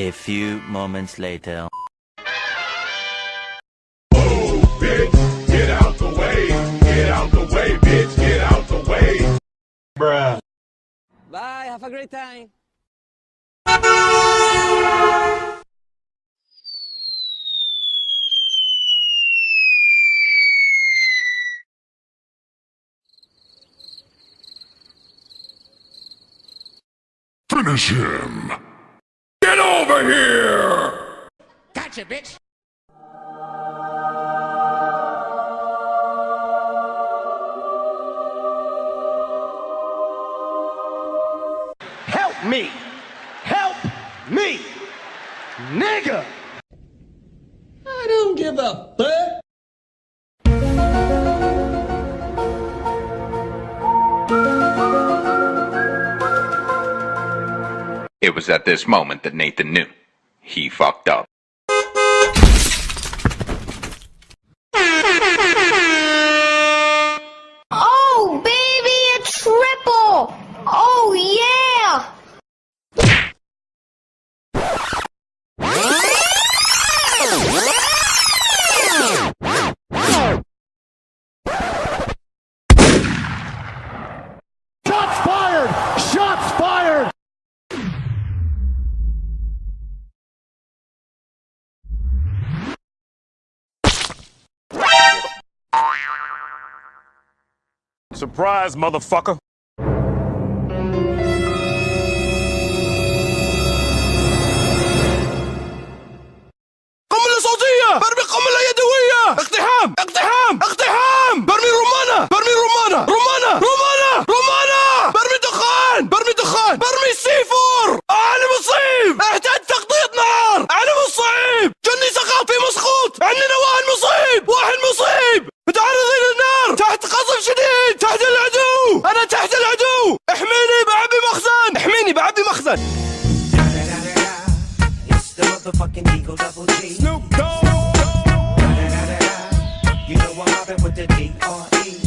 A few moments later. Bitch, get out the way. Get out the way, bitch. Get out the way. Bruh. Bye, have a great time. Finish him. Get over here. Gotcha, bitch. Help me! Help me! Nigga! I don't give a fuck. It was at this moment that Nathan knew. He fucked up. Oh, baby, a triple! Oh, yeah! Shots fired! Shots fired! Surprise, motherfucker. قنبلة صوتية! برمي قنبلة يدوية! اقتحام! اقتحام! اقتحام! برمي رمانة! برمي رمانة! رمانة! رمانة! رمانة! برمي دخان! برمي دخان! برمي سيفور! أنا مصيب! احتاج تغطية نار! أنا مصيب! جني ثقافي مسقوط! عندنا واحد مصيب! واحد مصيب! متعرضين للنار! تحت قصف شديد! تحت العدو! أنا تحت العدو! احميني بعبي مخزن! احميني بعبي مخزن! It's the motherfucking Eagle Double G. Snoop Dogg! You know I'm mobbing with the D.R.E.